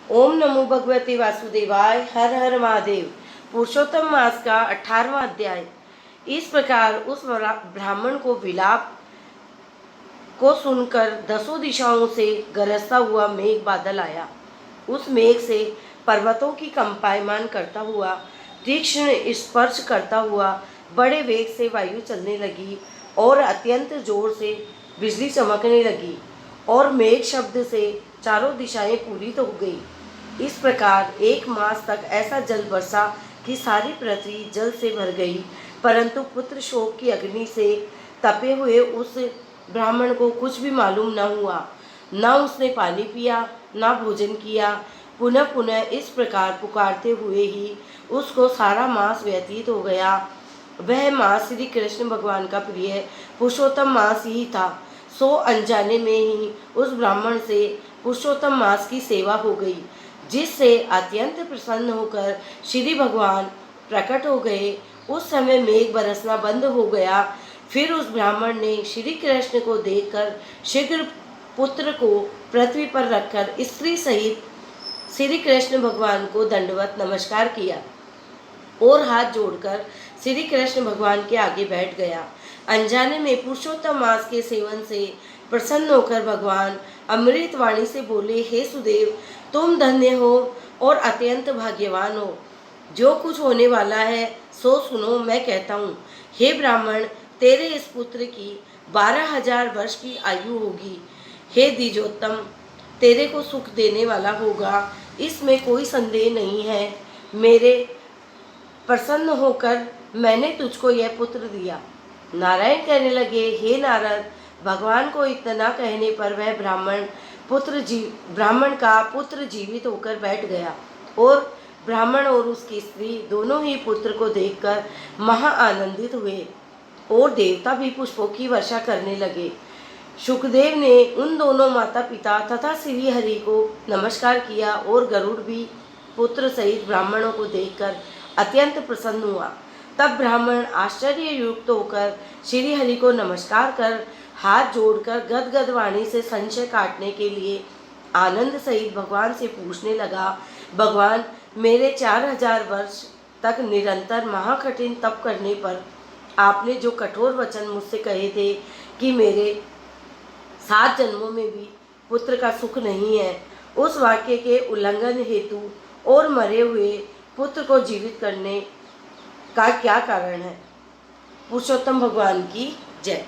ओम नमो भगवते वासुदेवाय। हर हर महादेव। पुरुषोत्तम मास का 18वां अध्याय। इस प्रकार उस ब्राह्मण को विलाप को सुनकर दसों दिशाओं से गरजता हुआ मेघ बादल आया। उस मेघ से पर्वतों की कंपायमान करता हुआ, तीक्ष्ण स्पर्श करता हुआ बड़े वेग से वायु चलने लगी और अत्यंत जोर से बिजली चमकने लगी और मेघ शब्द से चारों दिशाएं पूरित हो गई। इस प्रकार 1 मास तक ऐसा जल बरसा कि सारी पृथ्वी जल से भर गई, परंतु पुत्र शोक की अग्नि से तपे हुए उस ब्राह्मण को कुछ भी मालूम न हुआ। न उसने पानी पिया, न भोजन किया। पुनः पुनः इस प्रकार पुकारते हुए ही उसको सारा मास व्यतीत हो गया। वह मास श्री कृष्ण भगवान का प्रिय पुरुषोत्तम मास ही था। सो अनजाने में ही उस ब्राह्मण से पुरुषोत्तम मास की सेवा हो गई, जिससे अत्यंत प्रसन्न होकर श्री भगवान प्रकट हो गए। उस समय मेघ बरसना बंद हो गया। फिर उस ब्राह्मण ने श्री कृष्ण को देखकर शीघ्र पुत्र को पृथ्वी पर रखकर स्त्री सहित श्री कृष्ण भगवान को दंडवत नमस्कार किया और हाथ जोड़कर श्री कृष्ण भगवान के आगे बैठ गया। अनजाने में पुरुषोत्तम मास के सेवन से प्रसन्न होकर भगवान अमृत वाणी से बोले, हे सुदेव, तुम धन्य हो और अत्यंत भाग्यवान हो। जो कुछ होने वाला है सो सुनो, मैं कहता हूँ। हे ब्राह्मण, तेरे इस पुत्र की 12,000 वर्ष की आयु होगी। हे द्विजोत्तम, तेरे को सुख देने वाला होगा, इसमें कोई संदेह नहीं है। मेरे प्रसन्न होकर मैंने तुझको यह पुत्र दिया। नारायण कहने लगे, हे नारद, भगवान को इतना कहने पर वह ब्राह्मण का पुत्र जीवित होकर बैठ गया और ब्राह्मण और उसकी स्त्री दोनों ही पुत्र को देखकर महा आनंदित हुए और देवता भी पुष्पों की वर्षा करने लगे। शुकदेव ने उन दोनों माता पिता तथा श्री हरि को नमस्कार किया और गरुड़ भी पुत्र सहित ब्राह्मणों को देखकर अत्यंत प्रसन्न हुआ। तब ब्राह्मण आश्चर्य युक्त होकर श्री हरि को नमस्कार कर हाथ जोड़कर गदगद वाणी से संशय काटने के लिए आनंद सहित भगवान से पूछने लगा, भगवान, मेरे 4,000 वर्ष तक निरंतर महाकठिन तप करने पर आपने जो कठोर वचन मुझसे कहे थे कि मेरे 7 जन्मों में भी पुत्र का सुख नहीं है, उस वाक्य के उल्लंघन हेतु और मरे हुए पुत्र को जीवित करने का क्या कारण है? पुरुषोत्तम भगवान की जय।